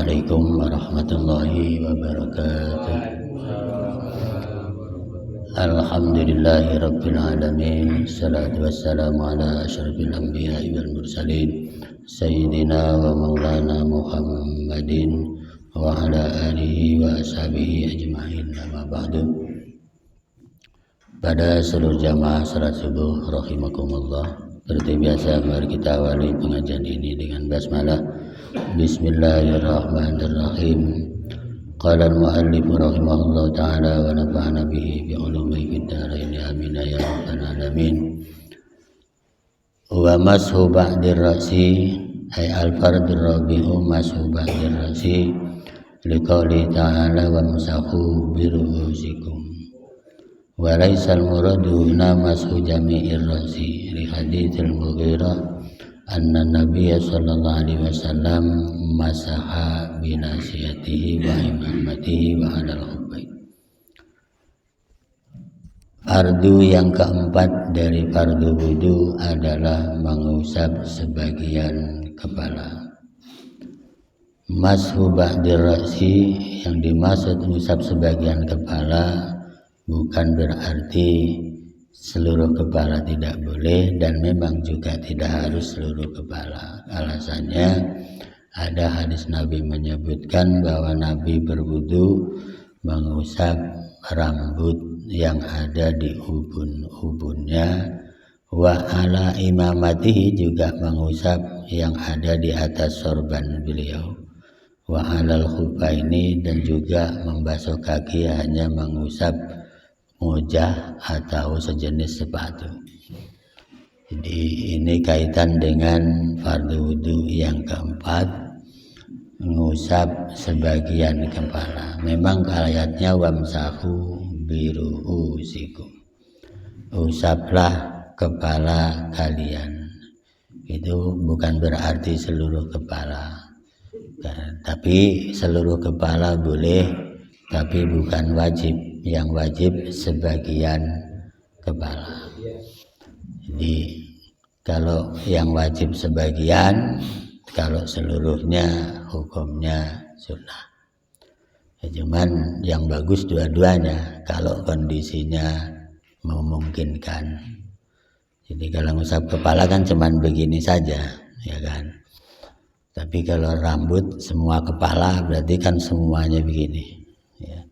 Assalamualaikum warahmatullahi wabarakatuh. Alhamdulillahi rabbil alamin. Salatu wassalamu ala asyrafil anbiya'i wal mursalin Sayyidina wa maulana Muhammadin wa ala alihi wa ashabihi ajma'in. Amma ba'du. Pada seluruh jamaah salat subuh rahimakumullah, seperti biasa mari kita awali pengajian ini dengan basmalah. Bismillahirrahmanirrahim. Qala al-muallif rahimahullah ta'ala wa nafa'ana bihi bi ulumihi fid dharain amin ya rabbal alamin. Wa mashu ba'dir ra'si ay al-fardur rabi'u mashu ba'dir ra'si liqauli ta'ala wa masahu bi ru'usikum. Wa laysal muradu huna mashu jami'ir ra'si li haditsil Mughirah anna Nabiya sallallahu alaihi wasallam masaha binasiyatihi wa imamatihi wa alal khuffain. Fardu yang keempat dari fardu wudu adalah mengusap sebagian kepala. Mashu ba'dir ra'si, yang dimaksud mengusap sebagian kepala bukan berarti seluruh kepala tidak boleh, dan memang juga tidak harus seluruh kepala. Alasannya ada hadis Nabi menyebutkan bahwa Nabi berwudu mengusap rambut yang ada di ubun-ubunnya, wa ala imamatihi, juga mengusap yang ada di atas sorban beliau, wa alal khuffaini, dan juga membasuh kaki hanya mengusap mojah atau sejenis sepatu. Jadi ini kaitan dengan fardu wudu yang keempat, mengusap sebagian kepala. Memang ayatnya wamsahu biru'usikum, usaplah kepala kalian. Itu bukan berarti seluruh kepala, tapi seluruh kepala boleh, tapi bukan wajib. Yang wajib sebagian kepala. Jadi kalau yang wajib sebagian, kalau seluruhnya hukumnya sunnah. Ya, cuman yang bagus dua-duanya kalau kondisinya memungkinkan. Jadi kalau ngusap kepala kan cuman begini saja, ya kan. Tapi kalau rambut semua kepala berarti kan semuanya begini. Ya.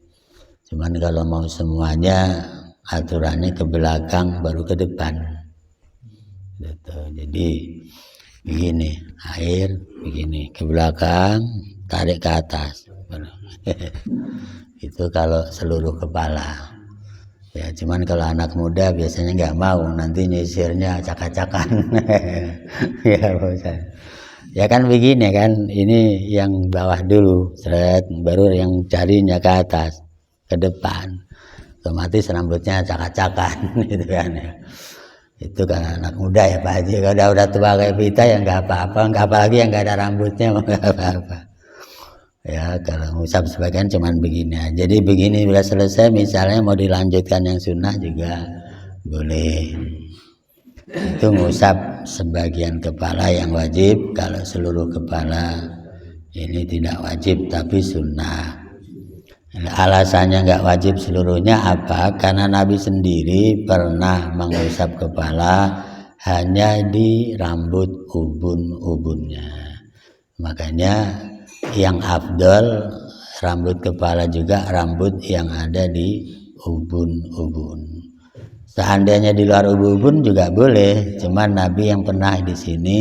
Cuman kalau mau semuanya, aturannya ke belakang baru ke depan. Gitu. Jadi begini, air begini ke belakang, tarik ke atas. Itu kalau seluruh kepala. Ya, cuman kalau anak muda biasanya nggak mau, nanti nyisirnya acak-acakan. Ya, bosan. Ya kan begini kan, ini yang bawah dulu, seret, baru yang jarinya ke atas, ke depan, otomatis rambutnya acak-acakan gitu kan ya. Itu kan anak muda ya Pak Haji. Kalau udah tua kayak kita ya nggak apa-apa, nggak apalagi yang nggak ada rambutnya nggak apa-apa. Ya kalau ngusap sebagian cuman begini aja. Jadi begini bila selesai, misalnya mau dilanjutkan yang sunnah juga boleh. Itu ngusap sebagian kepala yang wajib. Kalau seluruh kepala ini tidak wajib tapi sunnah. Alasannya nggak wajib seluruhnya apa? Karena Nabi sendiri pernah mengusap kepala hanya di rambut ubun-ubunnya. Makanya yang afdol rambut kepala juga rambut yang ada di ubun-ubun. Seandainya di luar ubun-ubun juga boleh, cuman Nabi yang pernah di sini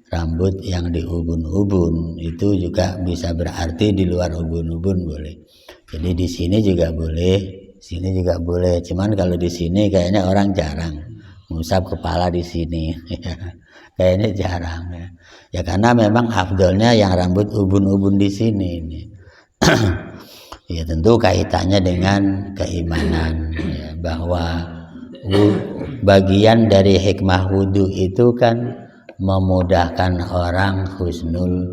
rambut yang di ubun-ubun itu juga bisa berarti di luar ubun-ubun boleh. Jadi di sini juga boleh, sini juga boleh. Cuman kalau di sini kayaknya orang jarang mengusap kepala di sini, kayaknya jarang ya. Ya karena memang afdolnya yang rambut ubun-ubun di sini. Ya tentu kaitannya dengan keimanan, ya, bahwa bagian dari hikmah wudu itu kan memudahkan orang husnul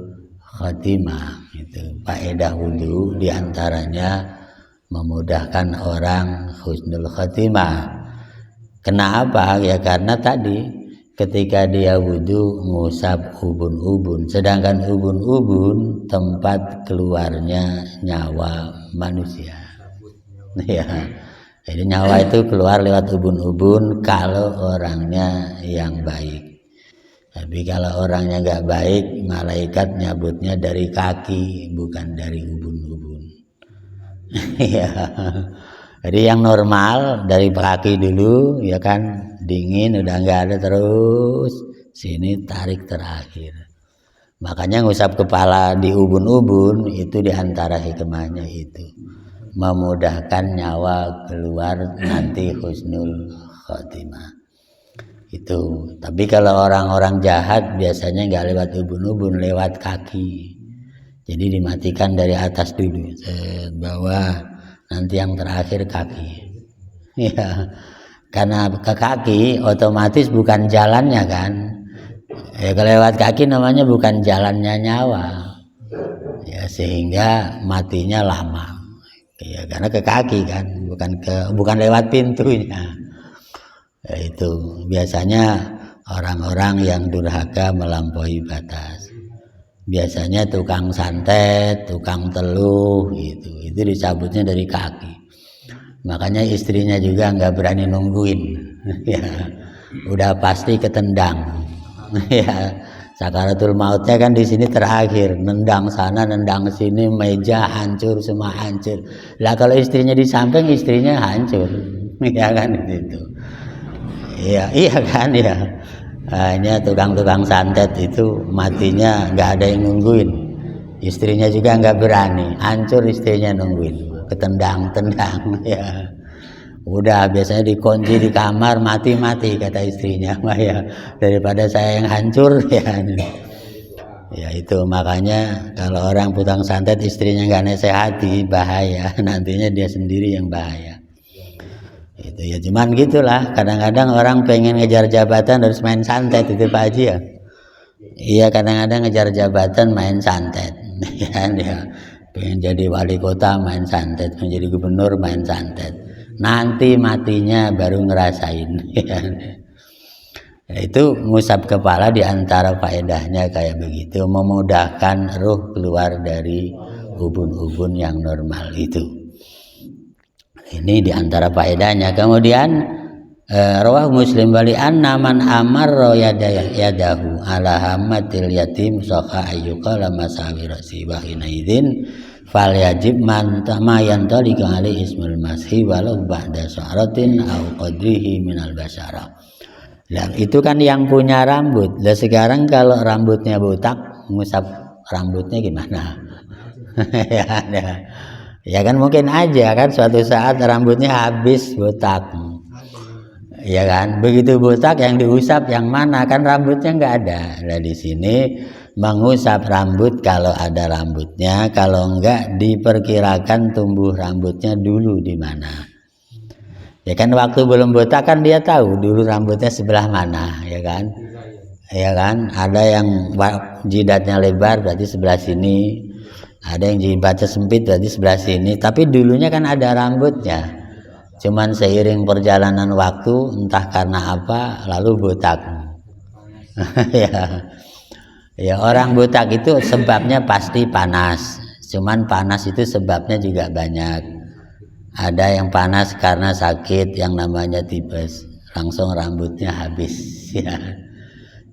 khotimah. Itu faedah wudu diantaranya memudahkan orang husnul khotimah. Kenapa? Ya karena tadi ketika dia wudhu ngusap ubun-ubun, sedangkan ubun-ubun tempat keluarnya nyawa manusia. Ya, jadi nyawa itu keluar lewat ubun-ubun kalau orangnya yang baik. Tapi kalau orangnya nggak baik, malaikat nyabutnya dari kaki bukan dari ubun-ubun. Ya. Jadi yang normal dari kaki dulu, ya kan, dingin udah nggak ada, terus sini tarik terakhir. Makanya ngusap kepala di ubun-ubun itu diantara hikmahnya itu memudahkan nyawa keluar nanti husnul khotimah itu. Tapi kalau orang-orang jahat biasanya nggak lewat ubun-ubun, lewat kaki. Jadi dimatikan dari atas dulu, bawah. Nanti yang terakhir kaki. Ya, karena ke kaki otomatis bukan jalannya kan. Ya, kalau lewat kaki namanya bukan jalannya nyawa. Ya, sehingga matinya lama. Ya, karena ke kaki kan, bukan lewat pintunya. Ya, itu biasanya orang-orang yang durhaka melampaui batas. Biasanya tukang santet, tukang teluh gitu, itu dicabutnya dari kaki. Makanya istrinya juga nggak berani nungguin. Ya, udah pasti ketendang. Ya, sakaratul mautnya kan di sini terakhir, nendang sana, nendang sini, meja hancur, semua hancur. Lah kalau istrinya di samping, istrinya hancur, ya kan gitu. Iya kan ya. Hanya tukang-tukang santet itu matinya nggak ada yang nungguin, istrinya juga nggak berani, hancur istrinya nungguin, ketendang-tendang. Ya udah biasanya dikunci di kamar, mati kata istrinya, ya daripada saya yang hancur. Ya itu makanya kalau orang tukang santet istrinya nggak nasehati bahaya, nantinya dia sendiri yang bahaya. Itu ya, cuman gitulah, kadang-kadang orang pengen ngejar jabatan harus main santet, itu Pak Haji ya. Iya, kadang-kadang ngejar jabatan main santet. Ya, dia pengen jadi wali kota main santet, pengen jadi gubernur main santet. Nanti matinya baru ngerasain. Ya, itu ngusap kepala diantara faedahnya kayak begitu, memudahkan ruh keluar dari ubun-ubun yang normal itu. Ini diantara faedahnya. Kemudian rawah Muslim bali anna man amar yadahu ala hamatil yatim saka ayyuqala masawi rasi wa hinaidin fal yajib man tamayan taliqu ali ismul mashi walau ba'da sya'ratin au qadrihi minal basyara. Nah, itu kan yang punya rambut. Lah sekarang kalau rambutnya botak, ngusap rambutnya gimana? Ya kan mungkin aja kan suatu saat rambutnya habis botak. Ya kan, begitu botak yang diusap yang mana, kan rambutnya nggak ada. Nah di sini mengusap rambut kalau ada rambutnya, kalau enggak diperkirakan tumbuh rambutnya dulu di mana. Ya kan waktu belum botak kan dia tahu dulu rambutnya sebelah mana, ya kan? Ya kan, ada yang jidatnya lebar berarti sebelah sini. Ada yang jidatnya sempit berarti sebelah sini, tapi dulunya kan ada rambutnya. Cuman seiring perjalanan waktu entah karena apa lalu botak. Ya orang botak itu sebabnya pasti panas. Cuman panas itu sebabnya juga banyak. Ada yang panas karena sakit yang namanya tipes, langsung rambutnya habis.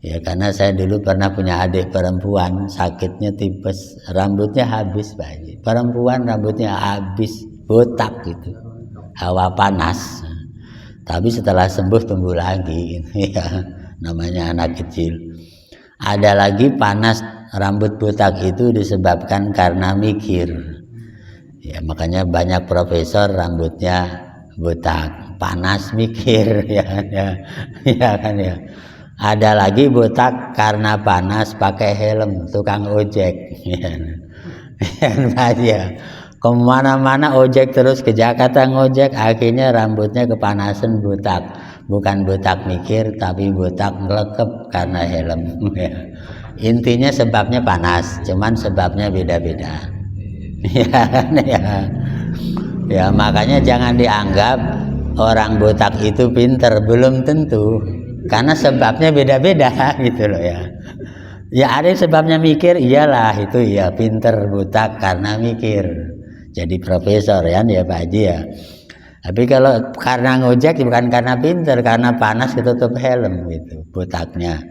Ya karena saya dulu pernah punya adik perempuan, sakitnya tipes, rambutnya habis banyak. Perempuan rambutnya habis, botak gitu, hawa panas. Tapi setelah sembuh tumbuh lagi, ya namanya anak kecil. Ada lagi panas rambut botak itu disebabkan karena mikir. Ya makanya banyak profesor rambutnya botak, panas mikir, ya kan ya. Ada lagi botak karena panas pakai helm, tukang ojek. Ya. Kemana-mana ojek terus, ke Jakarta ngojek, akhirnya rambutnya kepanasan botak. Bukan botak mikir, tapi botak ngelekep karena helm. Intinya sebabnya panas, cuman sebabnya beda-beda. Ya makanya jangan dianggap orang botak itu pinter, belum tentu. karena sebabnya beda-beda gitu loh ya. Ya ada yang sebabnya mikir, iyalah itu ya pinter buta karena mikir jadi profesor ya Pak Haji ya. Tapi kalau karena ngojek bukan karena pinter, karena panas ketutup helm gitu butaknya.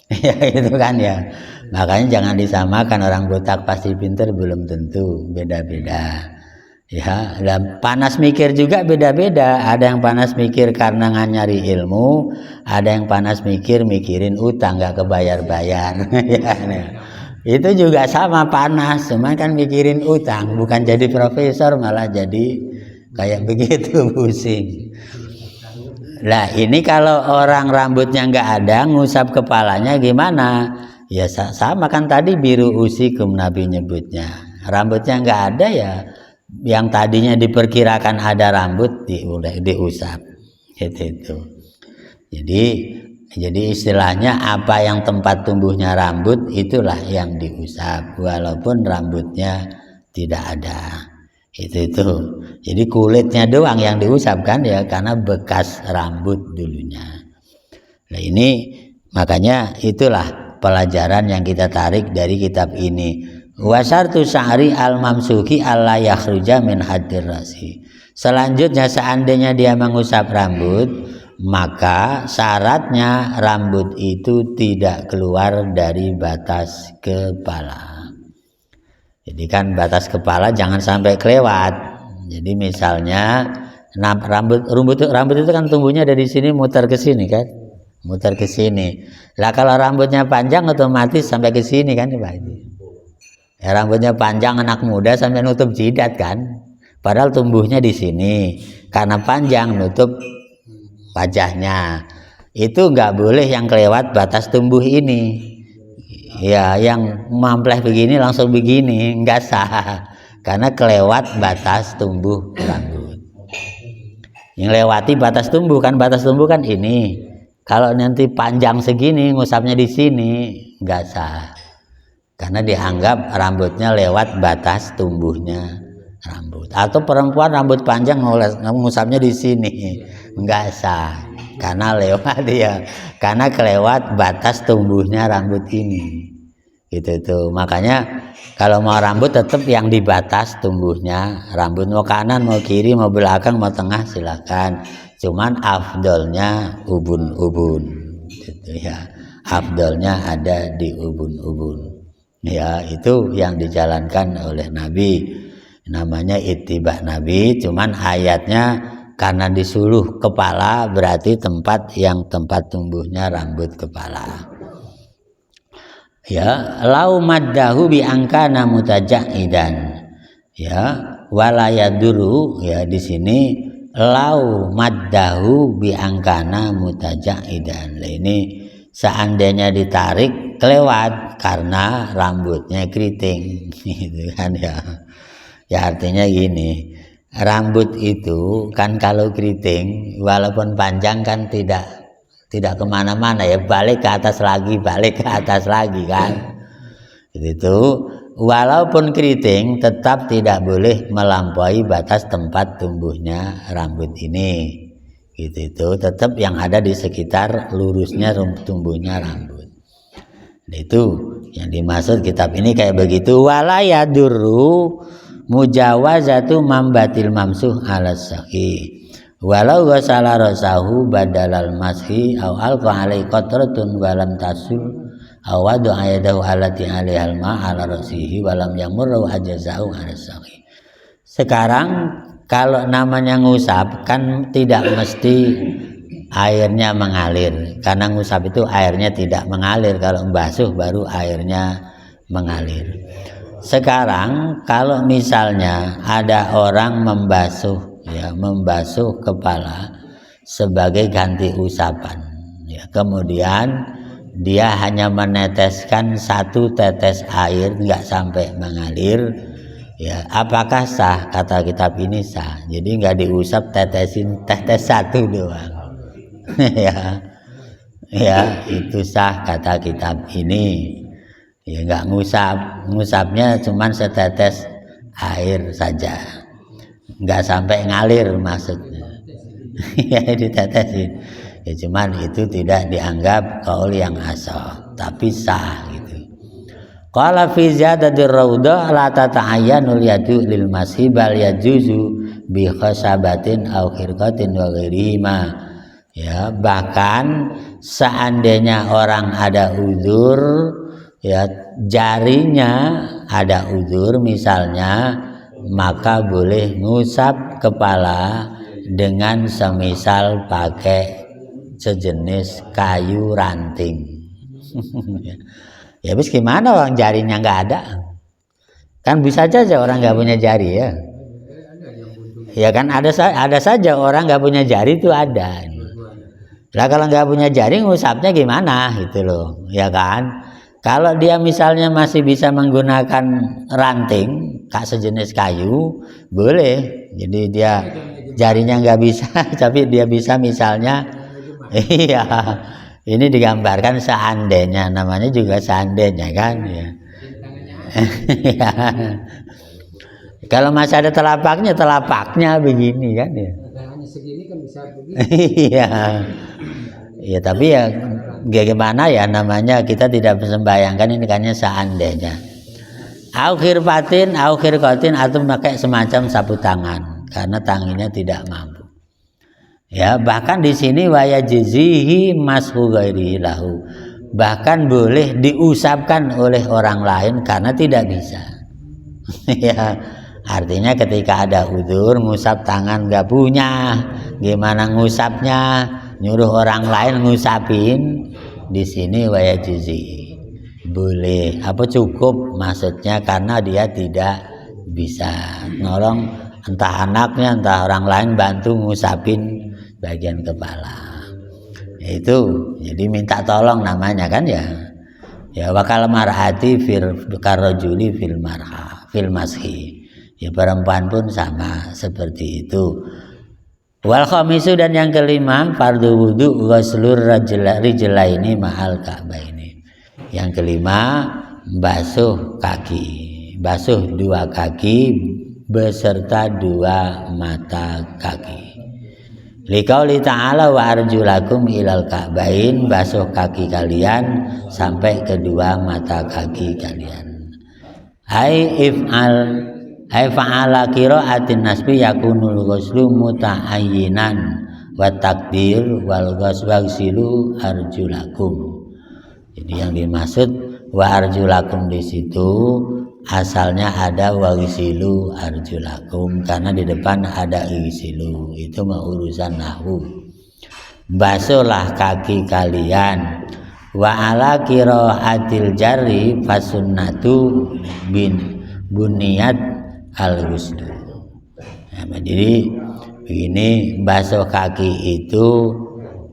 Ya itu kan ya. Makanya jangan disamakan orang butak pasti pinter, belum tentu, beda-beda. Ya, dan panas mikir juga beda-beda. Ada yang panas mikir karena nyari ilmu, ada yang panas mikirin utang nggak kebayar-bayar. Ya, itu juga sama panas, cuman kan mikirin utang, bukan jadi profesor malah jadi kayak begitu pusing. Nah ini kalau orang rambutnya nggak ada, ngusap kepalanya gimana? Ya sama kan tadi biru usikum Nabi nyebutnya. Rambutnya nggak ada ya, yang tadinya diperkirakan ada rambut diusap. Itu. Jadi istilahnya apa yang tempat tumbuhnya rambut itulah yang diusap, walaupun rambutnya tidak ada. Itu. Jadi kulitnya doang yang diusap kan ya, karena bekas rambut dulunya. Nah ini makanya itulah pelajaran yang kita tarik dari kitab ini. Wasartu sya'ri al-mamsuki alla yakhruja min haddir rasi. Selanjutnya seandainya dia mengusap rambut, maka syaratnya rambut itu tidak keluar dari batas kepala. Jadi kan batas kepala jangan sampai kelewat. Jadi misalnya rambut itu kan tumbuhnya dari sini muter ke sini kan, muter ke sini. Lah kalau rambutnya panjang otomatis sampai ke sini kan Pak Haji. Ya, rambutnya panjang anak muda sampai nutup jidat kan, padahal tumbuhnya di sini. Karena panjang nutup wajahnya. Itu nggak boleh yang kelewat batas tumbuh ini. Ya yang mampleh begini langsung begini nggak sah, karena kelewat batas tumbuh rambut. Yang lewati batas tumbuh kan ini. Kalau nanti panjang segini ngusapnya di sini nggak sah, karena dianggap rambutnya lewat batas tumbuhnya rambut. Atau perempuan rambut panjang ngusapnya di sini nggak sah, karena lewat ya, karena kelewat batas tumbuhnya rambut ini. Itu makanya kalau mau rambut tetap yang di batas tumbuhnya rambut, mau kanan mau kiri mau belakang mau tengah silakan, cuman afdolnya ubun-ubun gitu ya, afdolnya ada di ubun-ubun ya. Itu yang dijalankan oleh Nabi, namanya ittiba Nabi. Cuman ayatnya karena disuruh kepala berarti tempat tumbuhnya rambut kepala. Ya, lau maddahu bi angkana mutajaidan. Ya, walayaduru ya di sini lau maddahu bi angkana mutajaidan. Nah, ini seandainya ditarik kelewat karena rambutnya keriting gitu kan ya. Ya artinya gini, rambut itu kan kalau keriting walaupun panjang kan tidak kemana-mana ya, balik ke atas lagi kan. Itu walaupun keriting tetap tidak boleh melampaui batas tempat tumbuhnya rambut ini. Itu tetap yang ada di sekitar lurusnya tumbuhnya rambut. Itu yang dimaksud kitab ini kayak begitu. Walayaduru mujawazatu mambatil mamsuh ala sahih. Walau wasala rasahu badalal mashi aw alqa alai qatratun walam tasul aw wadu ayadahu alati alaihal ma ala rasihi walam yamurru ajazau ala sahih. Sekarang kalau namanya ngusap kan tidak mesti airnya mengalir, karena ngusap itu airnya tidak mengalir, kalau membasuh baru airnya mengalir. Sekarang kalau misalnya ada orang membasuh kepala sebagai ganti usapan ya, kemudian dia hanya meneteskan 1 tetes air, nggak sampai mengalir ya, apakah sah? Kata kitab ini sah. Jadi nggak diusap, tetes 1 doang. ya itu sah kata kitab ini ya, nggak ngusapnya cuman setetes air saja, nggak sampai ngalir maksudnya. Ya ditetesin Ya, cuman itu tidak dianggap qaul yang ashah, tapi sah gitu. Qala fi ziyadatir raudhah la tata'ayyanul yadu lil mashi bal yajuzu bi khasabatin aw khirqatin wa ghairihima. Ya, bahkan seandainya orang ada uzur, ya jarinya ada uzur misalnya, maka boleh ngusap kepala dengan semisal pakai sejenis kayu ranting. Ya bis gimana orang jarinya nggak ada, kan bisa saja orang nggak punya jari ya. Ya kan ada saja orang nggak punya jari itu ada. Lah kalau nggak punya jari ngusapnya gimana gitu loh, ya kan? Kalau dia misalnya masih bisa menggunakan ranting, sejenis kayu, boleh. Jadi dia jarinya nggak bisa, tapi dia bisa misalnya, iya. Ini digambarkan seandainya, namanya juga seandainya kan? Ya. Kalau masih ada telapaknya begini kan ya. Segini kan bisa begini. Iya. Ya tapi ya bagaimana ya, namanya kita tidak membayangkan, ini kan seandainya. Au khirfatin, au khirqatin, atau pakai semacam sapu tangan karena tangannya tidak mampu. Ya, bahkan di sini wayajizihi mashu ghairihi lahu. Bahkan boleh diusapkan oleh orang lain karena tidak bisa. Ya. Artinya ketika ada udzur ngusap tangan nggak punya, gimana ngusapnya, nyuruh orang lain ngusapin, di sini wayajizi boleh, apa cukup maksudnya, karena dia tidak bisa nolong entah anaknya entah orang lain bantu ngusapin bagian kepala. Itu jadi minta tolong namanya kan ya. Ya wakal mar'ati fil karrajuli fil marha fil mashi. Ya perempuan pun sama seperti itu. Wal khamisu, dan yang kelima, fardhu wudu ghuslur rijlaini ma'al ka'baini. Yang kelima, basuh kaki, basuh dua kaki beserta dua mata kaki. Liqauli ta'ala wa arjulakum ilal ka'bain, basuh kaki kalian sampai kedua mata kaki kalian. Ai fa'ala qira'atin nasbi yakunul ghuslu muta'ayyinan wa takdir wal ghuslu arjulakum. Jadi yang dimaksud wa arjulakum di situ asalnya ada wa ghuslu arjulakum, karena di depan ada ghuslu, itu mah urusan nahwu. Basuhlah kaki kalian. Wa ala qira'atil jarri fasunnatu bin buniyat al-ghuslu. Nah, jadi begini, basuh kaki itu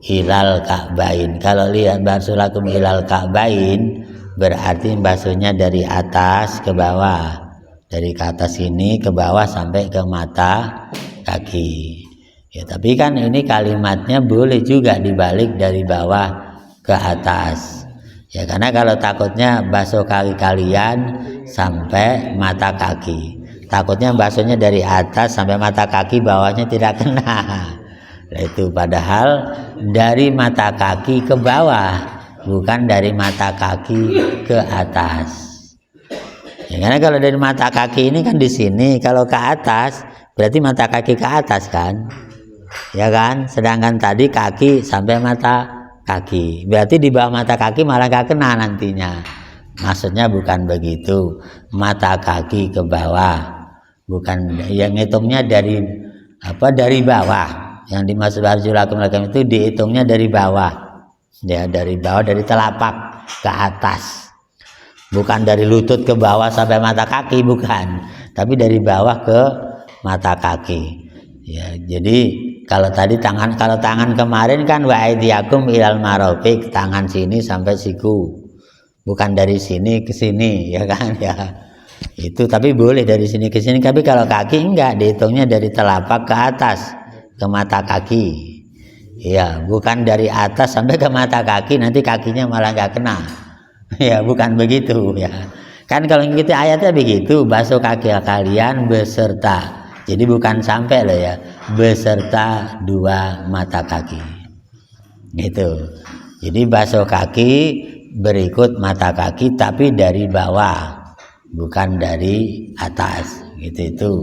ilal ka'bain. Kalau lihat basuh lakum ilal ka'bain berarti basuhnya dari atas ke bawah, dari ke atas ini ke bawah sampai ke mata kaki. Ya tapi kan ini kalimatnya boleh juga dibalik dari bawah ke atas. Ya karena kalau takutnya basuh kaki kalian sampai mata kaki, takutnya basuhnya dari atas sampai mata kaki, bawahnya tidak kena. Nah, itu padahal dari mata kaki ke bawah, bukan dari mata kaki ke atas. Ya, karena kalau dari mata kaki ini kan di sini, kalau ke atas berarti mata kaki ke atas kan, ya kan. Sedangkan tadi kaki sampai mata kaki, berarti di bawah mata kaki malah gak kena nantinya. Maksudnya bukan begitu, mata kaki ke bawah. Bukan yang ngitungnya dari dari bawah. Yang dimaksud arjulakum itu dihitungnya dari bawah. Ya, dari bawah, dari telapak ke atas. Bukan dari lutut ke bawah sampai mata kaki, bukan. Tapi dari bawah ke mata kaki. Ya, jadi kalau tangan kemarin kan wa aidiakum ilal marafiq, tangan sini sampai siku. Bukan dari sini ke sini, ya kan ya. Itu tapi boleh dari sini ke sini, tapi kalau kaki enggak, dihitungnya dari telapak ke atas ke mata kaki. Ya, bukan dari atas sampai ke mata kaki, nanti kakinya malah enggak kena. Ya, bukan begitu ya. Kan kalau kita ayatnya begitu, basuh kaki kalian beserta. Jadi bukan sampai loh ya, beserta dua mata kaki. Gitu. Jadi basuh kaki berikut mata kaki tapi dari bawah, bukan dari atas. Gitu itu.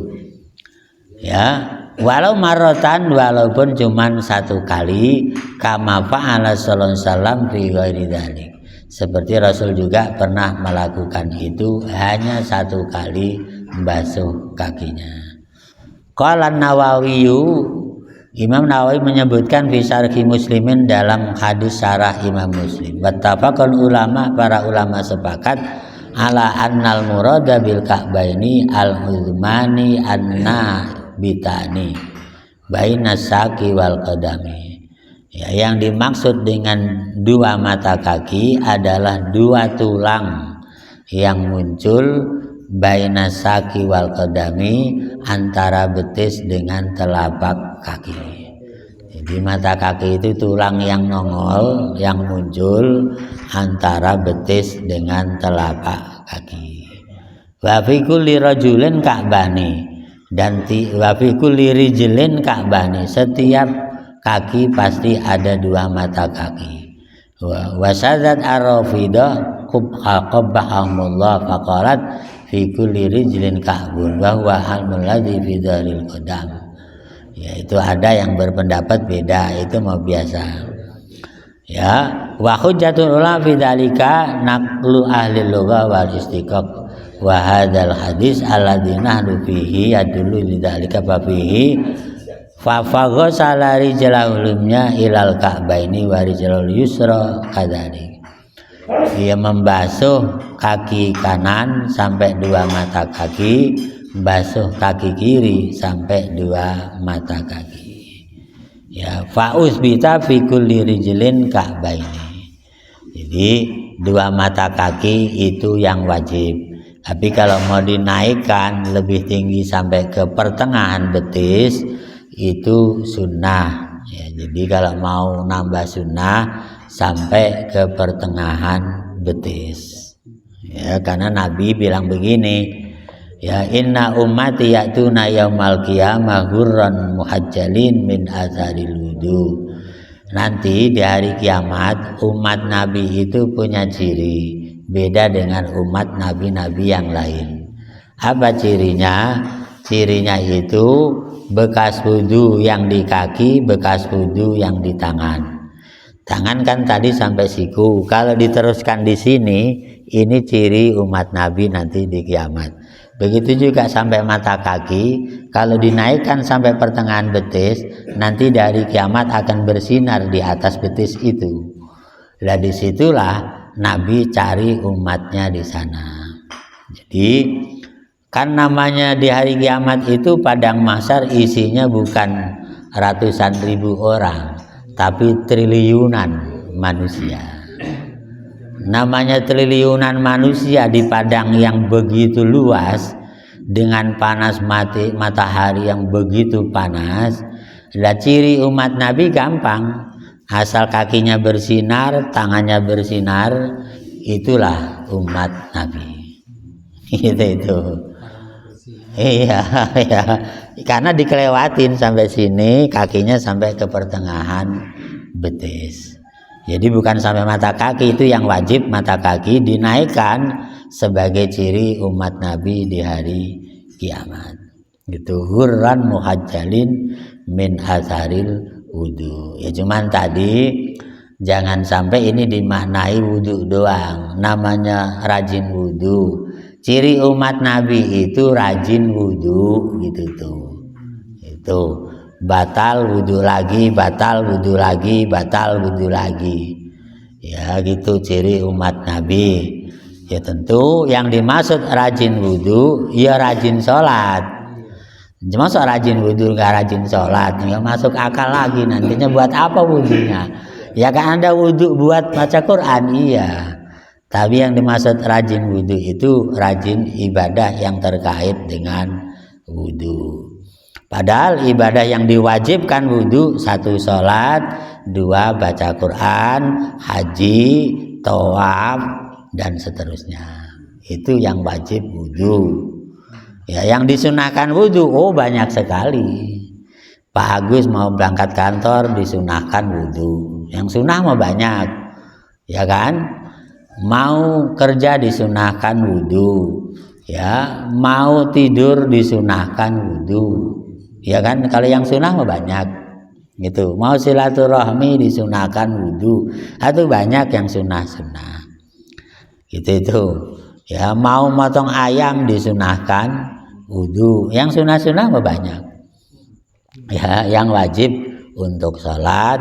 Ya, walau marotan, walaupun cuman satu kali, kama fa'ala sallallahu alaihi wasallam fi ghairi dzalik. Seperti Rasul juga pernah melakukan itu, hanya satu kali membasuh kakinya. Qala Nawawiyu, Imam Nawawi menyebutkan fi syarhi Muslimin dalam hadis syarah Imam Muslim. Wattafaqal ulama, para ulama sepakat ala annal murada bil ka'baini al uzmani anna bitani baina saki wal qadami. Ya, yang dimaksud dengan dua mata kaki adalah dua tulang yang muncul baina saki wal qadami, antara betis dengan telapak kaki. Jadi mata kaki itu tulang yang nongol yang muncul antara betis dengan telapak kaki. Wa fi kulli rajulin ka'bani, dan wa fi kulli rijlin ka'bani, setiap kaki pasti ada dua mata kaki. Wa sadat ar-rafidah qabbahumullah faqalat fi kulli rijlin ka'bun wa huwa halmul ladzi fi dzalil qadam. Ya, itu ada yang berpendapat beda, itu mau biasa. Ya, wa hujjatul ulama fi dzalika naqlu ahli lughah wal istiqaq wa hadzal hadis alladzi nahnu fihi yadullu li dzalika fa fihi fa faghsala rijlahumnya ilal ka'baini wa rijlul yusra kadzalik. Dia membasuh kaki kanan sampai dua mata kaki, basuh kaki kiri sampai dua mata kaki. Ya, faus bita fi kulli rijlin ka'baini. Jadi dua mata kaki itu yang wajib. Tapi kalau mau dinaikkan lebih tinggi sampai ke pertengahan betis itu sunnah. Ya, jadi kalau mau nambah sunnah sampai ke pertengahan betis. Ya, karena Nabi bilang begini, ya inna ummati ya'tuna yaumal qiyamah ghurran muhajjalin min atharil wudu. Nanti di hari kiamat umat Nabi itu punya ciri beda dengan umat nabi-nabi yang lain. Apa cirinya? Cirinya itu bekas wudu yang di kaki, bekas wudu yang di tangan. Tangan kan tadi sampai siku. Kalau diteruskan di sini, ini ciri umat Nabi nanti di kiamat. Begitu juga sampai mata kaki. Kalau dinaikkan sampai pertengahan betis, nanti dari kiamat akan bersinar di atas betis itu. Nah, disitulah Nabi cari umatnya di sana. Jadi kan namanya di hari kiamat itu padang mahsyar isinya bukan ratusan ribu orang, tapi triliunan manusia. Namanya triliunan manusia di padang yang begitu luas dengan panas matahari yang begitu panas. Lah ciri umat Nabi gampang, asal kakinya bersinar, tangannya bersinar, itulah umat Nabi. Itu. Iya, ya. Karena dikelewatin sampai sini, kakinya sampai ke pertengahan betis. Jadi bukan sampai mata kaki, itu yang wajib mata kaki dinaikkan sebagai ciri umat Nabi di hari kiamat. Gitu, hurran muhajjalin min atharil wudu. Ya cuman tadi jangan sampai ini dimaknai wudu doang. Namanya rajin wudu. Ciri umat Nabi itu rajin wudu gitu tuh. Itu batal wudu lagi, batal wudu lagi, batal wudu lagi. Ya gitu ciri umat Nabi. Ya tentu yang dimaksud rajin wudu ya rajin sholat. Masuk rajin wudu nggak rajin sholat, nggak masuk akal lagi. Nantinya buat apa wudunya? Ya kan Anda wudu buat baca Quran, iya. Tapi yang dimaksud rajin wudu itu rajin ibadah yang terkait dengan wudu. Padahal ibadah yang diwajibkan wudu, satu sholat, dua baca Quran, haji, tawaf, dan seterusnya. Itu yang wajib wudu. Ya, yang disunahkan wudu, oh banyak sekali. Pak Agus mau berangkat kantor disunahkan wudhu. Yang sunnah mau banyak, ya kan? Mau kerja disunahkan wudhu, ya. Mau tidur disunahkan wudhu, ya kan? Kalau yang sunnah mau banyak, gitu. Mau silaturahmi disunahkan wudhu, itu banyak yang sunnah-sunnah, gitu itu. Ya, mau motong ayam disunahkan wudhu, yang sunnah-sunnah mau banyak. Ya, yang wajib untuk sholat,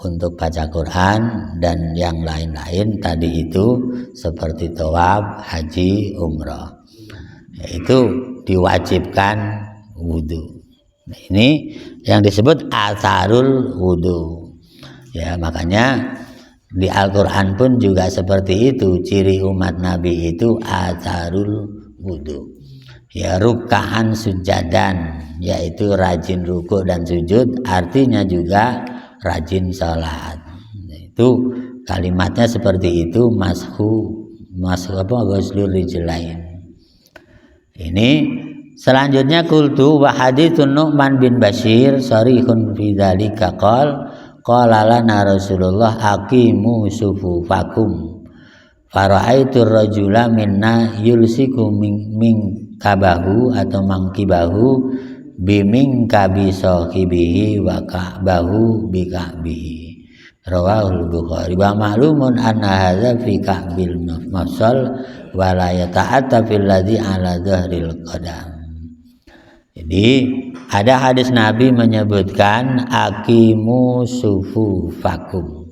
untuk baca Quran, dan yang lain-lain tadi itu seperti tawaf, haji, umroh, itu diwajibkan wudhu. Nah, ini yang disebut atharul wudhu. Ya, makanya di Al-Quran pun juga seperti itu, ciri umat Nabi itu atharul wudhu. Ya, ruk'an sujadan, yaitu rajin ruku' dan sujud, artinya juga rajin sholat. Itu kalimatnya seperti itu, mashu apa, ghuslur rijlain. Ini selanjutnya qultu wa haditsun Nu'man bin Bashir sharihun fi dzalika qala lana Rasulullah aqimu sufufakum fara'aitu rajula minna yulsiku min kabahu atau mangkibahu biming kabi sahibihi wa ka'bahu bi ka'bihi rawahul Bukhari wa ma'lumun anna hadza fi ka'bil mafsal wa la yata'atta fil ladzi ala dhahril qadam. Jadi ada hadis Nabi menyebutkan aqimu sufufakum,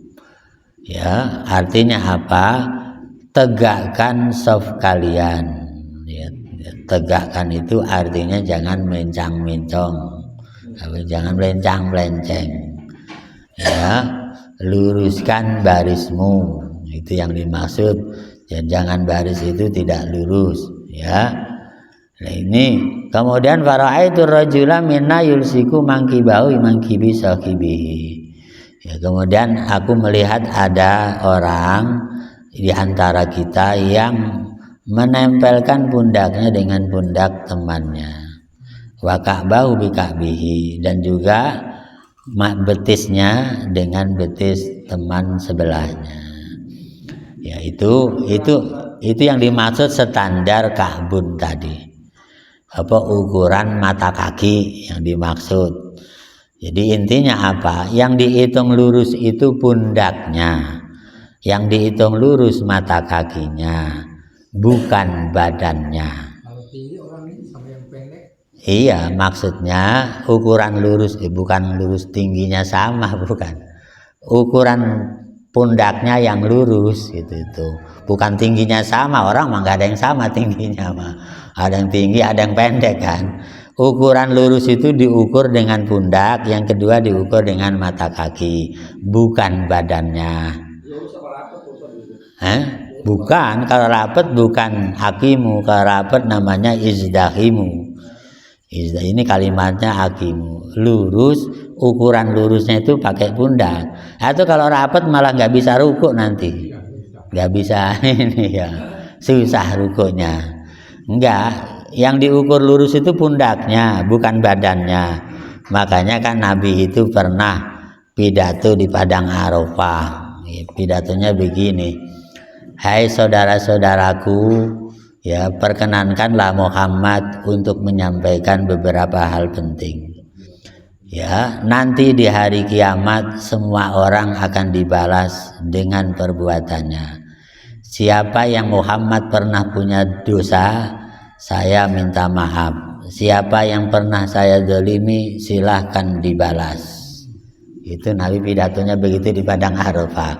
ya, artinya apa? Tegakkan shaf kalian. Tegakkan itu artinya jangan mencang-mencong, jangan melencang-melenceng, ya. Luruskan barismu, itu yang dimaksud. Ya, jangan baris itu tidak lurus, ya. Nah, ini kemudian fara'aitu rajula minna yulsiku mangkibahu mangkibi sahibihi. Ya, kemudian aku melihat ada orang di antara kita yang menempelkan pundaknya dengan pundak temannya, wa ka'bahu bi ka'bihi, dan juga betisnya dengan betis teman sebelahnya. Ya, itu yang dimaksud standar ka'bun tadi. Apa ukuran mata kaki yang dimaksud. Jadi intinya apa? Yang dihitung lurus itu pundaknya, yang dihitung lurus mata kakinya, bukan badannya. Kalau tinggi orang ini sama yang pendek. Iya, maksudnya ukuran lurus, bukan lurus tingginya sama, bukan. Ukuran pundaknya yang lurus gitu itu. Bukan tingginya sama, orang mah nggak ada yang sama tingginya mah. Ada yang tinggi, ada yang pendek kan. Ukuran lurus itu diukur dengan pundak, yang kedua diukur dengan mata kaki, bukan badannya. Bukan, kalau rapat bukan hakimu, kalau rapat namanya izdahimu. Ini kalimatnya hakimu, lurus, ukuran lurusnya itu pakai pundak. Atau kalau rapat malah nggak bisa rukuk nanti, nggak bisa ini ya, susah rukuknya. Enggak, yang diukur lurus itu pundaknya, bukan badannya. Makanya kan Nabi itu pernah pidato di Padang Arafah. Pidatonya begini, hai saudara-saudaraku, ya, perkenankanlah Muhammad untuk menyampaikan beberapa hal penting. Ya, nanti di hari kiamat semua orang akan dibalas dengan perbuatannya. Siapa yang Muhammad pernah punya dosa, saya minta maaf. Siapa yang pernah saya zalimi, silahkan dibalas. Itu Nabi pidatonya begitu di Padang Arafah.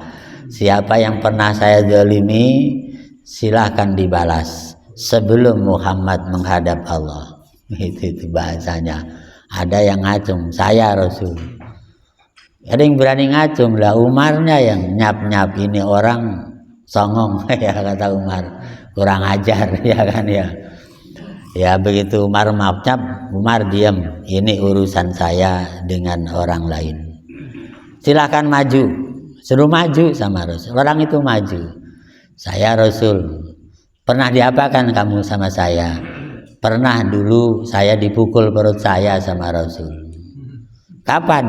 Siapa yang pernah saya zalimi, silahkan dibalas sebelum Muhammad menghadap Allah. Itu bahasanya. Ada yang ngacung, saya Rasul. Ada yang berani ngacung lah, Umarnya yang nyap-nyap, ini orang songong ya kata Umar, kurang ajar ya kan ya. Ya begitu Umar maaf-nyap, Umar diam, ini urusan saya dengan orang lain. Silahkan maju, suruh maju sama Rasul. Orang itu maju. Saya Rasul, pernah diapakan kamu sama saya? Pernah dulu saya dipukul perut saya sama Rasul. Kapan?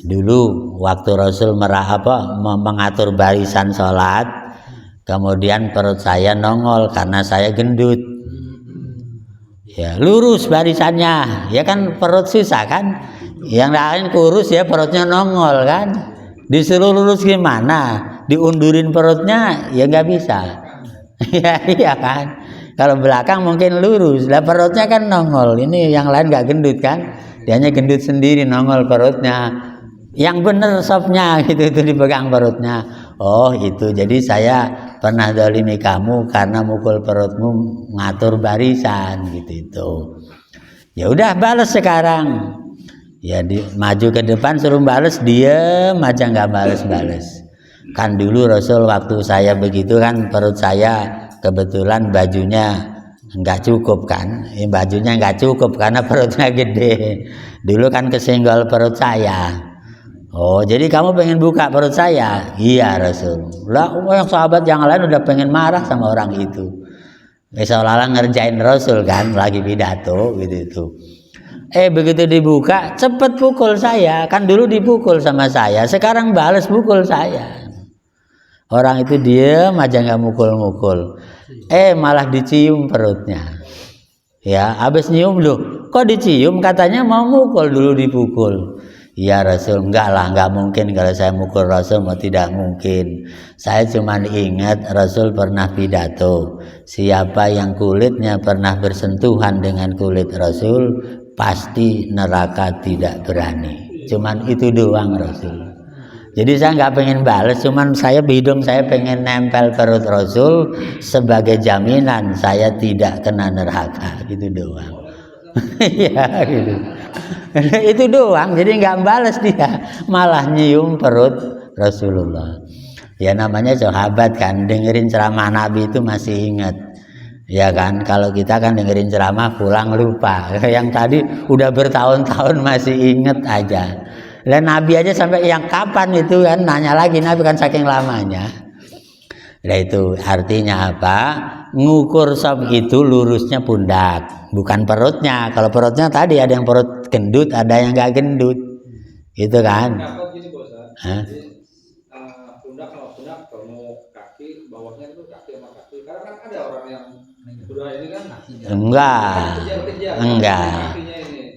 Dulu waktu Rasul mengatur barisan sholat, kemudian perut saya nongol karena saya gendut. Ya, lurus barisannya, ya kan perut susah kan? Yang lain kurus ya perutnya nongol kan? Disuruh lurus gimana? Diundurin perutnya ya nggak bisa. Ya iya kan? Kalau belakang mungkin lurus, lah perutnya kan nongol. Ini yang lain nggak gendut kan? Dianya gendut sendiri, nongol perutnya. Yang bener sopnya gitu, itu dipegang perutnya. Oh itu, jadi saya pernah dolimi kamu karena mukul perutmu ngatur barisan gitu itu. Ya udah balas sekarang. Ya maju ke depan suruh balas, diem aja nggak balas. Kan dulu Rasul waktu saya begitu kan perut saya kebetulan bajunya nggak cukup kan, bajunya nggak cukup karena perutnya gede. Dulu kan kesenggol perut saya. Oh jadi kamu pengen buka perut saya? Iya Rasul. Lah yang sahabat yang lain udah pengen marah sama orang itu. Seolah-olah ngerjain Rasul kan, lagi pidato gitu itu. Begitu dibuka cepet pukul saya. Kan dulu dipukul sama saya, sekarang balas pukul saya. Orang itu diem aja nggak mukul-mukul. Malah dicium perutnya. Ya habis nyium loh, kok dicium, katanya mau mukul dulu dipukul. Ya Rasul, enggak lah, enggak mungkin kalau saya mukul Rasul, mau tidak mungkin. Saya cuma ingat Rasul pernah pidato, siapa yang kulitnya pernah bersentuhan dengan kulit Rasul, pasti neraka tidak berani. Cuman itu doang Rasul. Jadi saya nggak pengen balas, cuman saya bidung saya pengen nempel perut Rasul sebagai jaminan saya tidak kena neraka, gitu doang. Ya gitu. Itu doang, jadi nggak balas dia, malah nyium perut Rasulullah. Ya namanya sahabat kan, dengerin ceramah Nabi itu masih ingat. Ya kan, kalau kita kan dengerin ceramah pulang lupa. Yang tadi udah bertahun-tahun masih inget aja. Dan Nabi aja sampai yang kapan itu kan nanya lagi, Nabi kan saking lamanya. Nah itu artinya apa? Ngukur sop itu lurusnya pundak, bukan perutnya. Kalau perutnya tadi ada yang perut gendut, ada yang nggak gendut, gitu kan? Pundak sama pundak, kalau kaki bawahnya itu kaki sama kaki. Karena kan ada orang yang udah ini kan? Enggak.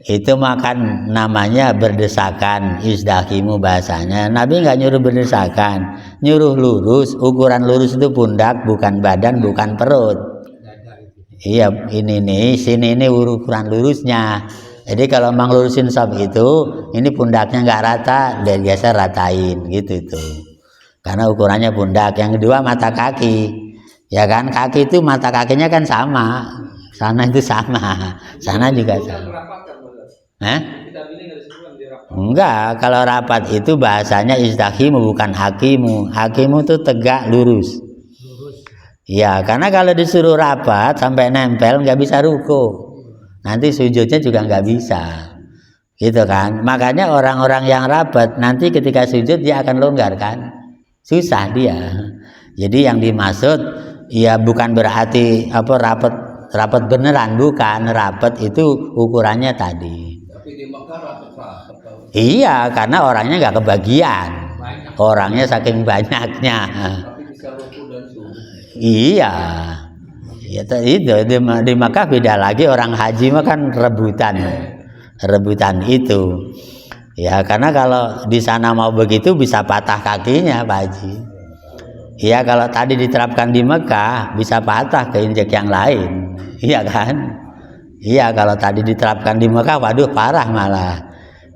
Itu makan namanya berdesakan, isdahimu bahasanya. Nabi nggak nyuruh berdesakan, nyuruh lurus. Ukuran lurus itu pundak, bukan badan, bukan perut. Iya, ini nih, sini ini ukuran lurusnya. Jadi kalau mang lurusin sop itu, ini pundaknya nggak rata, dan biasa ratain gitu itu. Karena ukurannya pundak. Yang kedua mata kaki, ya kan? Kaki itu mata kakinya kan sama, sana itu sama, sana juga sama. Enggak, kalau rapat itu bahasanya istahimu, bukan hakimu. Hakimu itu tegak lurus. Ya, karena kalau disuruh rapat sampai nempel nggak bisa ruku. Nanti sujudnya juga nggak bisa. Gitu kan? Makanya orang-orang yang rapat nanti ketika sujud dia akan longgar kan? Susah dia. Jadi yang dimaksud ya bukan berarti apa rapat beneran, bukan. Rapat itu ukurannya tadi. Iya, karena orangnya nggak kebagian, orangnya saking banyaknya. Iya, ya itu di Makkah beda lagi, orang haji mah kan rebutan itu. Ya karena kalau di sana mau begitu bisa patah kakinya Pak Haji. Iya kalau tadi diterapkan di Mekah bisa patah keinjek yang lain, iya kan? Iya kalau tadi diterapkan di Mekah, waduh parah malah.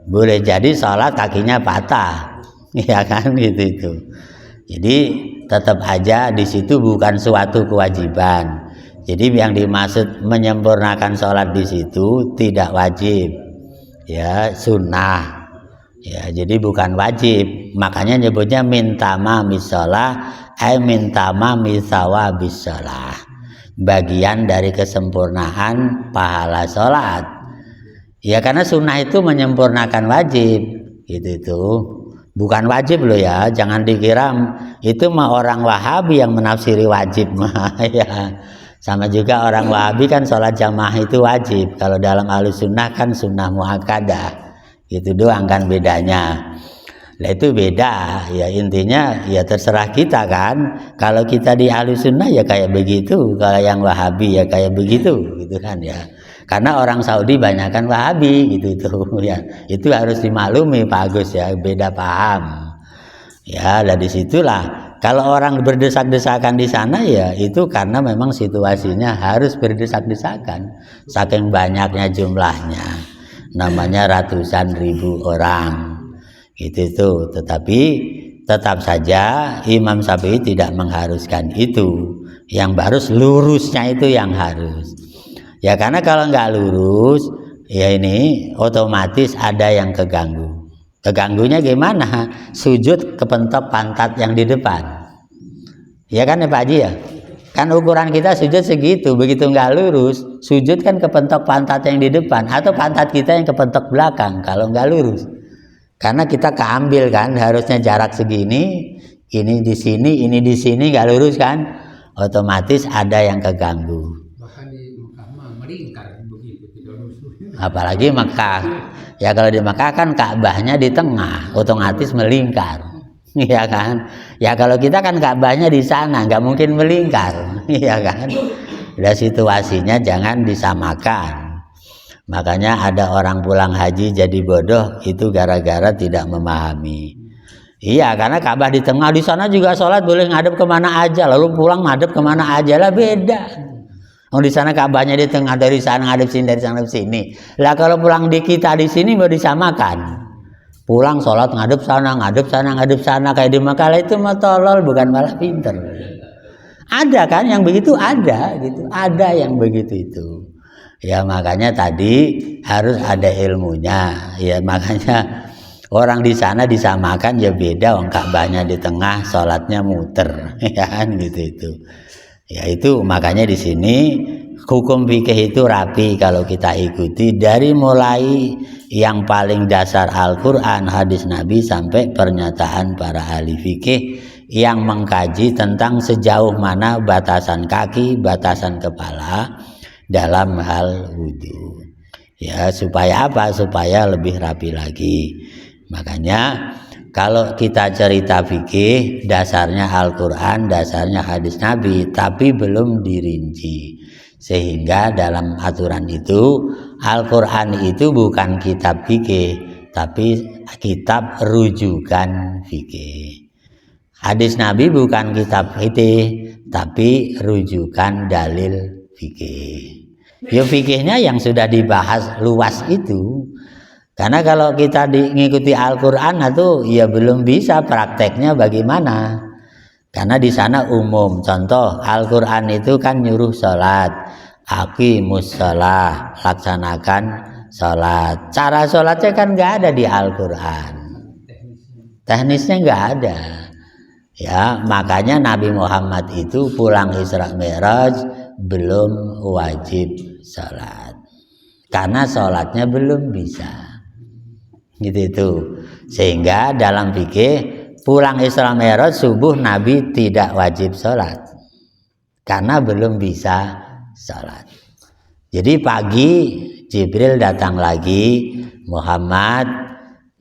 Boleh jadi sholat kakinya patah, ya kan gitu. Jadi tetap aja di situ bukan suatu kewajiban. Jadi yang dimaksud menyempurnakan sholat di situ tidak wajib, ya sunnah. Ya jadi bukan wajib. Makanya nyebutnya mintama misolah, mintama misawa bisolah. Bagian dari kesempurnaan pahala sholat. Ya karena sunnah itu menyempurnakan wajib, gitu. Bukan wajib loh ya, jangan dikira itu mah orang Wahabi yang menafsiri wajib mah ya. Sama juga orang Wahabi kan sholat jamaah itu wajib. Kalau dalam Ahlus Sunnah kan sunnah muakkadah, Itu doang kan bedanya. Nah itu beda, ya intinya ya terserah kita kan. Kalau kita di Ahlussunnah ya kayak begitu, kalau yang Wahabi ya kayak begitu, gitu kan ya. Karena orang Saudi banyakkan Wahabi gitu tuh ya. Itu harus dimaklumi Pak Agus ya, beda paham. Ya, dari situlah kalau orang berdesak-desakan di sana ya itu karena memang situasinya harus berdesak-desakan. Saking banyaknya jumlahnya, namanya ratusan ribu orang. Itu tetapi tetap saja Imam Syafi'i tidak mengharuskan itu. Yang harus lurusnya itu yang harus. Ya karena kalau nggak lurus, ya ini otomatis ada yang keganggu. Keganggunya gimana? Sujud kepentok pantat yang di depan. Ya kan ya Pak Haji ya? Kan ukuran kita sujud segitu, begitu nggak lurus, sujud kan kepentok pantat yang di depan atau pantat kita yang kepentok belakang kalau nggak lurus. Karena kita keambil kan, harusnya jarak segini, ini di sini nggak lurus kan, otomatis ada yang keganggu. Bahkan di Mekah melingkar begitu, tidak lurus. Apalagi Mekah, ya kalau di Mekah kan Ka'bahnya di tengah, otomatis melingkar, ya kan? Ya kalau kita kan Ka'bahnya di sana, nggak mungkin melingkar, ya kan? Udah situasinya jangan disamakan. Makanya ada orang pulang haji jadi bodoh itu gara-gara tidak memahami. Iya, karena Ka'bah di tengah, di sana juga sholat boleh ngadep kemana aja, lalu pulang ngadep kemana aja lah, beda. Oh di sana Ka'bahnya di tengah, dari sana ngadep sini, dari sana ngadep sini. Lah kalau pulang di kita di sini mau disamakan. Pulang sholat ngadep sana kayak di Mekah, itu mah tolol bukan malah pinter. Ada kan yang begitu, ada gitu, ada yang begitu itu. Ya makanya tadi harus ada ilmunya. Ya makanya orang di sana disamakan ya beda, orang Ka'bahnya di tengah, sholatnya muter, ya kan gitu itu. Ya itu makanya di sini hukum fikih itu rapi kalau kita ikuti dari mulai yang paling dasar Al-Quran, hadis Nabi sampai pernyataan para ahli fikih yang mengkaji tentang sejauh mana batasan kaki, batasan kepala dalam hal wudhu. Ya supaya apa? Supaya lebih rapi lagi. Makanya kalau kita cerita fikih dasarnya Al-Quran, dasarnya hadis Nabi, tapi belum dirinci. Sehingga dalam aturan itu Al-Quran itu bukan kitab fikih, tapi kitab rujukan fikih. Hadis Nabi bukan kitab fikih, tapi rujukan dalil fikih. Ya fikihnya yang sudah dibahas luas itu. Karena kalau kita mengikuti Al-Quran itu ya belum bisa prakteknya bagaimana. Karena di sana umum. Contoh Al-Quran itu kan nyuruh sholat. Aqimus sholat, laksanakan sholat. Cara sholatnya kan nggak ada di Al-Quran. Teknisnya nggak ada. Ya makanya Nabi Muhammad itu pulang Isra Mi'raj belum wajib sholat karena sholatnya belum bisa gitu. Sehingga dalam fikih pulang Isra Mi'raj subuh Nabi tidak wajib sholat karena belum bisa sholat. Jadi pagi Jibril datang lagi, Muhammad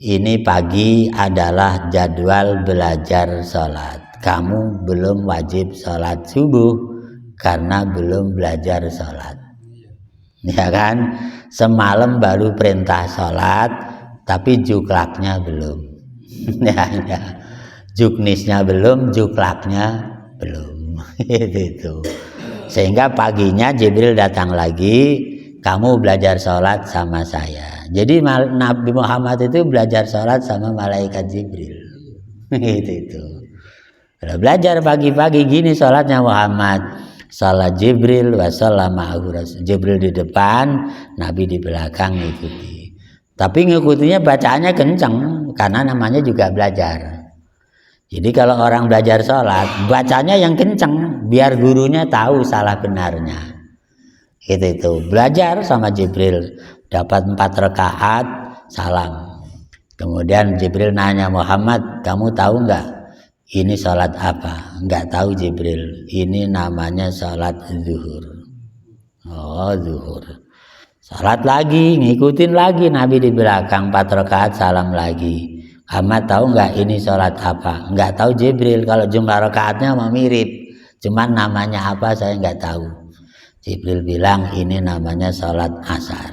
ini pagi adalah jadwal belajar sholat, kamu belum wajib sholat subuh karena belum belajar sholat. Ya kan, semalam baru perintah sholat tapi juklaknya belum. Ya. Juknisnya belum, juklaknya belum. Itu. Sehingga paginya Jibril datang lagi, kamu belajar sholat sama saya. Jadi Nabi Muhammad itu belajar sholat sama malaikat Jibril. Itu. Belajar pagi-pagi gini sholatnya Muhammad. Salat Jibril wassalamu Jibril di depan, Nabi di belakang ngikuti. Tapi ngikutinya bacaannya kenceng karena namanya juga belajar. Jadi kalau orang belajar sholat, bacanya yang kenceng biar gurunya tahu salah benarnya. Itu. Belajar sama Jibril, dapat 4 rakaat, salam. Kemudian Jibril nanya, Muhammad, kamu tahu nggak? Ini sholat apa? Enggak tahu Jibril. Ini namanya sholat zuhur. Oh zuhur. Salat lagi, ngikutin lagi Nabi di belakang 4 rakaat, salam lagi. Ahmad tahu nggak ini sholat apa? Nggak tahu Jibril. Kalau jumlah rakaatnya mau mirip, cuman namanya apa saya nggak tahu. Jibril bilang ini namanya sholat asar.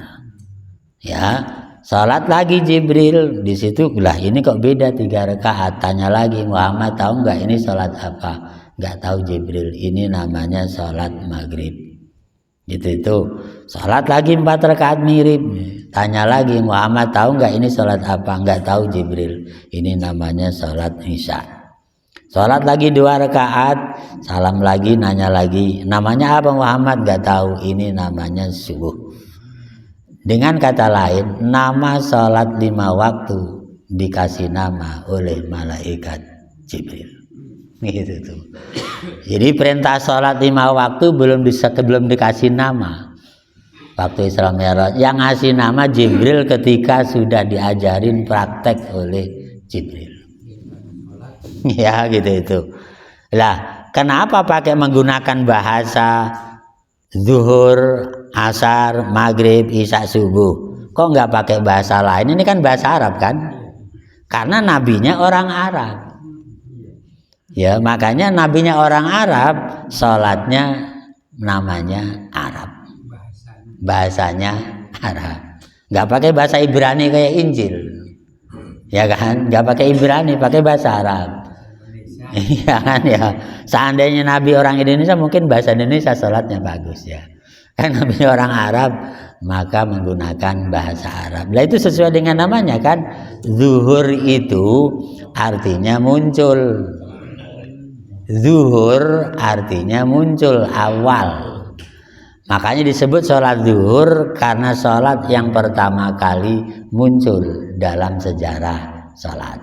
Ya, sholat lagi Jibril. Di situ lah ini kok beda 3 rakaat. Tanya lagi Muhammad tahu nggak ini sholat apa? Nggak tahu Jibril. Ini namanya sholat maghrib. Itu sholat lagi 4 rakaat mirip. Tanya lagi Muhammad tahu nggak ini sholat apa? Nggak tahu Jibril. Ini namanya sholat isya. Sholat lagi 2 rakaat, salam lagi, nanya lagi. Namanya apa Muhammad? Nggak tahu. Ini namanya subuh. Dengan kata lain, nama sholat 5 waktu dikasih nama oleh malaikat Jibril. Gitu tuh. Jadi perintah sholat 5 waktu belum dikasih nama. Waktu Isra Mi'raj yang ngasih nama Jibril ketika sudah diajarin praktek oleh Jibril. Ya gitu itu. Lah, kenapa pakai menggunakan bahasa zuhur, asar, maghrib, isya, subuh? Kok nggak pakai bahasa lain? Ini kan bahasa Arab kan? Karena nabinya orang Arab. Ya, makanya nabinya orang Arab, sholatnya namanya Arab. Bahasanya Arab, nggak pakai bahasa Ibrani kayak Injil, ya kan? Nggak pakai Ibrani, pakai bahasa Arab, ya kan ya. Seandainya Nabi orang Indonesia mungkin bahasa Indonesia sholatnya bagus ya, kan Nabi orang Arab maka menggunakan bahasa Arab. Nah itu sesuai dengan namanya kan, zuhur itu artinya muncul, zuhur artinya muncul awal. Makanya disebut sholat zuhur karena sholat yang pertama kali muncul dalam sejarah sholat.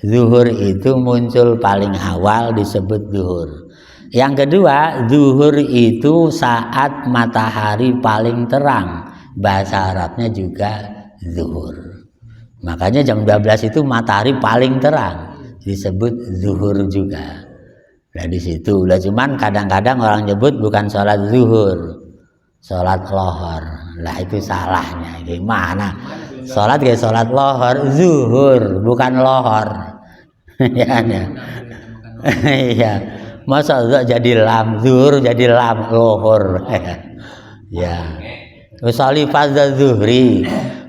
Zuhur itu muncul paling awal disebut zuhur. Yang kedua, zuhur itu saat matahari paling terang. Bahasa Arabnya juga zuhur. Makanya jam 12 itu matahari paling terang, disebut zuhur juga. Nah di situ lah, cuman kadang-kadang orang nyebut bukan sholat zuhur, sholat lohor. Lah itu salahnya. Gimana? Sholat kayak sholat lohor, zuhur bukan lohor. Ya, ya. Iya. Masa jadi lam, zuhur jadi lam, lohor. Ya. Usolli fardhu zuhri,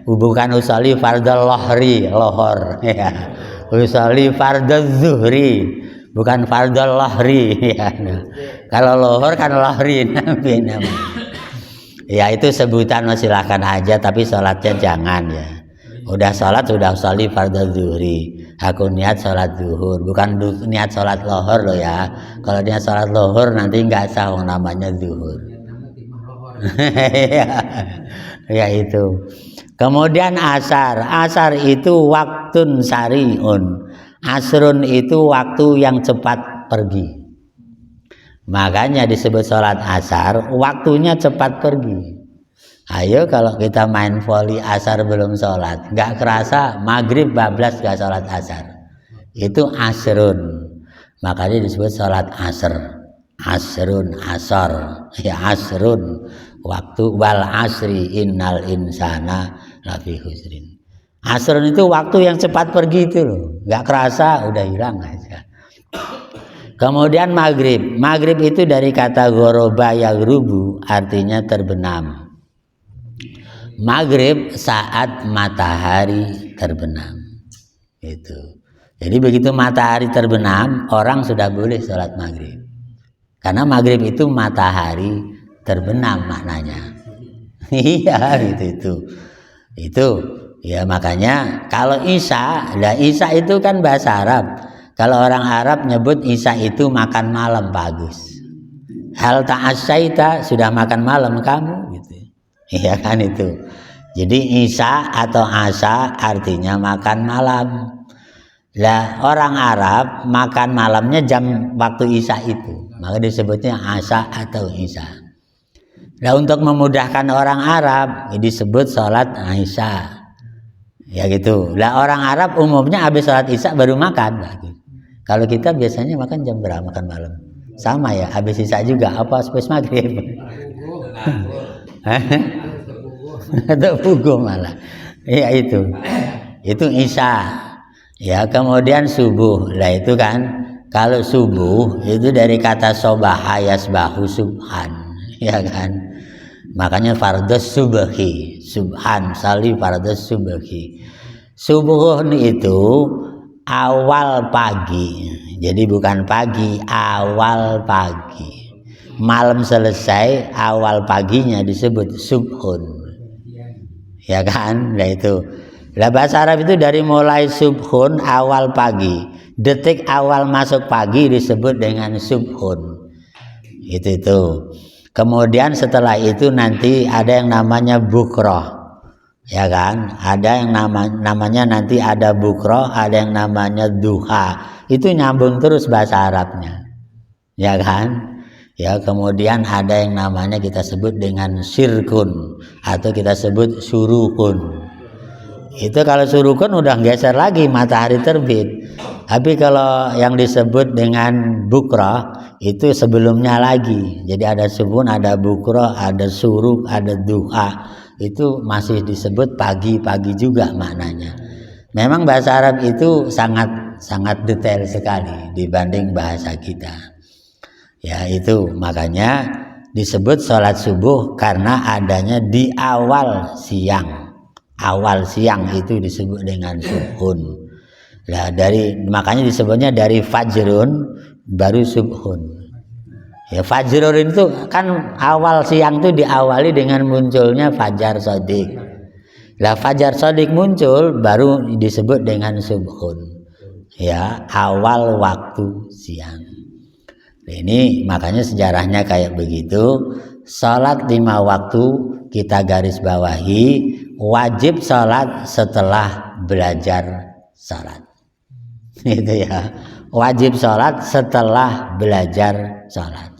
bukan usolli fardhu lohri, lohor. Ya. Usolli fardhu zuhri. Bukan fardhu lohri ya. Kalau lohor kan lohri namanya. Ya itu sebutan, silakan aja, tapi sholatnya jangan ya. Udah sholat sudah sholli fardhu zuhri. Aku niat sholat zuhur, bukan niat sholat lohor loh ya. Kalau niat sholat lohor nanti nggak sah namanya zuhur. Ya itu. Kemudian asar. Asar itu waktun sariun. Asrun itu waktu yang cepat pergi. Makanya disebut sholat asar, waktunya cepat pergi. Ayo kalau kita main voli asar belum sholat, nggak kerasa maghrib bablas nggak sholat asar. Itu asrun. Makanya disebut sholat asar. Asrun, asar. Ya asrun. Waktu wal asri innal insana lafi husrin. Asrun itu waktu yang cepat pergi itu loh, nggak kerasa udah hilang aja. Kemudian maghrib. Maghrib itu dari kata ghoroba yaghrubu, artinya terbenam. Maghrib saat matahari terbenam. Itu. Jadi begitu matahari terbenam, orang sudah boleh sholat maghrib. Karena maghrib itu matahari terbenam maknanya. Iya itu. Ya makanya kalau isya, lah isya itu kan bahasa Arab. Kalau orang Arab nyebut isya itu makan malam bagus. Hal ta'asyaita, sudah makan malam kamu gitu. Iya kan itu. Jadi isya atau asya artinya makan malam. Lah orang Arab makan malamnya jam waktu isya itu. Maka disebutnya asya atau isya. Nah untuk memudahkan orang Arab disebut sholat isya. Ya gitu. Lah orang Arab umumnya habis sholat isya baru makan. Kalau kita biasanya makan jam berapa makan malam? Sama ya, habis isya juga apa habis maghrib? atau puguh malah. Ya itu isya. Ya kemudian subuh. Lah itu kan kalau subuh itu dari kata sobaha yasbahu subhan, ya kan. Makanya fardhus subhi, subhan sali fardhus subhi. Subuh itu awal pagi. Jadi bukan pagi, awal pagi. Malam selesai, awal paginya disebut subhun. Ya kan? Nah itu. Lah bahasa Arab itu dari mulai subhun awal pagi, detik awal masuk pagi disebut dengan subhun. Itu. Kemudian setelah itu nanti ada yang namanya bukroh. Ya kan? Ada yang namanya nanti ada bukroh, ada yang namanya duha. Itu nyambung terus bahasa Arabnya. Ya kan? Ya, kemudian ada yang namanya kita sebut dengan sirkun atau kita sebut surukun. Itu kalau surukun udah geser lagi matahari terbit. Tapi kalau yang disebut dengan bukroh itu sebelumnya lagi. Jadi ada subuh, ada bukroh, ada suruk, ada duha. Itu masih disebut pagi-pagi juga maknanya. Memang bahasa Arab itu sangat detail sekali dibanding bahasa kita. Ya itu makanya disebut sholat subuh karena adanya di awal siang. Awal siang itu disebut dengan subhun. Nah, makanya disebutnya dari fajrun baru subhun. Ya fajrun itu kan awal siang itu diawali dengan munculnya fajar shadiq. Lah fajar shadiq muncul baru disebut dengan subhun. Ya, awal waktu siang. Ini makanya sejarahnya kayak begitu. Salat 5 waktu kita garis bawahi, wajib salat setelah belajar salat. Itu ya. Wajib salat setelah belajar salat.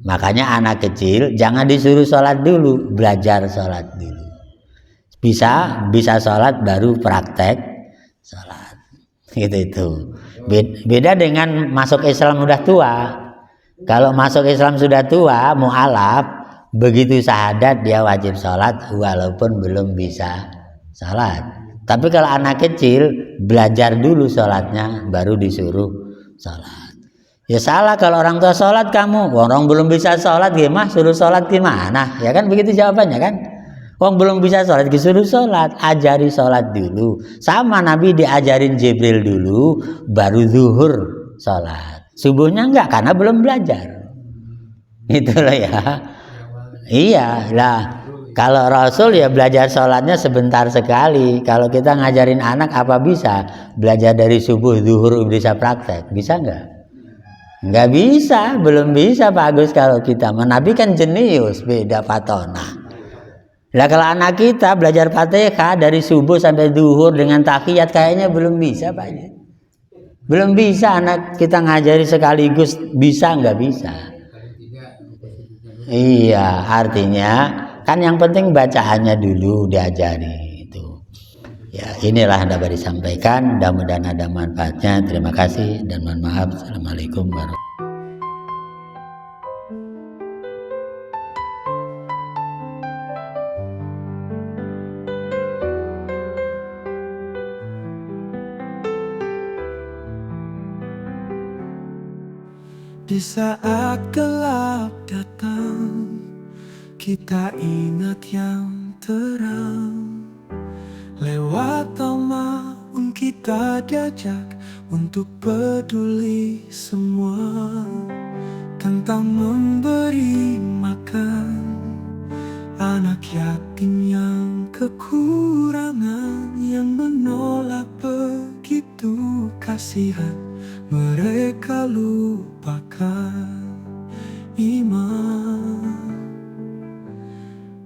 Makanya anak kecil jangan disuruh salat dulu, belajar salat dulu. Bisa salat baru praktek salat. Itu. Beda dengan masuk Islam udah tua. Kalau masuk Islam sudah tua, mu'alaf, begitu syahadat dia wajib sholat walaupun belum bisa sholat. Tapi kalau anak kecil, belajar dulu sholatnya, baru disuruh sholat. Ya salah kalau orang tua sholat kamu, orang belum bisa sholat gimana, suruh sholat gimana? Ya kan begitu jawabannya kan? Orang belum bisa sholat, disuruh sholat, ajari sholat dulu. Sama Nabi diajarin Jibril dulu, baru zuhur sholat. Subuhnya enggak karena belum belajar. Itulah ya. Iya lah. Kalau Rasul ya belajar sholatnya sebentar sekali. Kalau kita ngajarin anak apa bisa belajar dari subuh zuhur bisa praktek, bisa enggak? Enggak bisa, belum bisa Pak Agus kalau kita. Nabi kan jenius, beda patona. Lah kalau anak kita belajar Fatihah dari subuh sampai zuhur dengan tahiyat kayaknya belum bisa Pak. Belum bisa anak kita ngajari sekaligus, bisa nggak bisa? Iya, artinya kan yang penting bacaannya dulu diajari itu. Ya inilah yang dapat disampaikan. Mudah-mudahan ada manfaatnya. Terima kasih dan mohon maaf. Assalamualaikum warahmatullahi wabarakatuh. Di saat gelap datang, kita ingat yang terang. Lewat almaun kita diajak untuk peduli semua tentang memberi makan anak yatim yang kekurangan, yang menolak begitu kasihan. Mereka lupakan iman.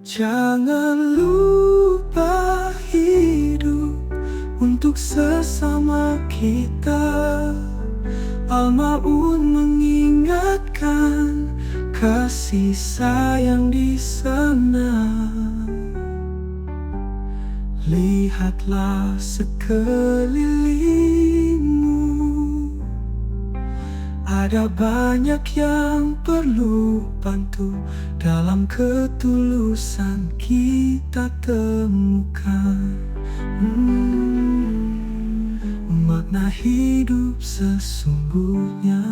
Jangan lupa hidup untuk sesama kita. Al-Ma'un mengingatkan kasih sayang di sana. Lihatlah sekelilingmu, Ada banyak yang perlu bantu dalam ketulusan kita temukan makna hidup sesungguhnya.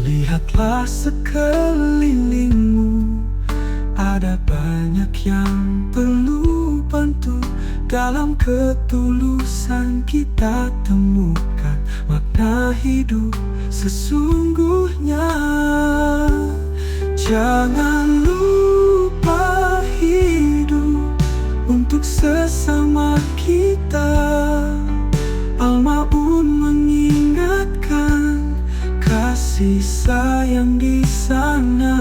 Lihatlah sekelilingmu, ada banyak yang perlu bantu dalam ketulusan kita temukan makna hidup sesungguhnya. Jangan lupa hidup untuk sesama kita. Al-Ma'un mengingatkan kasih sayang di sana.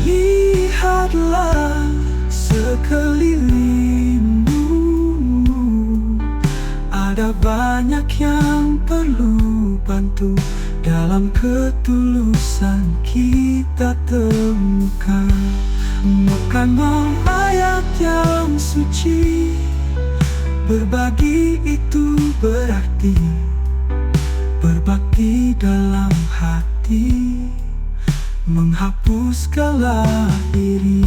Lihatlah sekelilingmu, ada banyak yang perlu bantu dalam ketulusan kita temukan. Bukan ayat yang suci, berbagi itu berarti berbakti dalam hati, menghapus segala iri.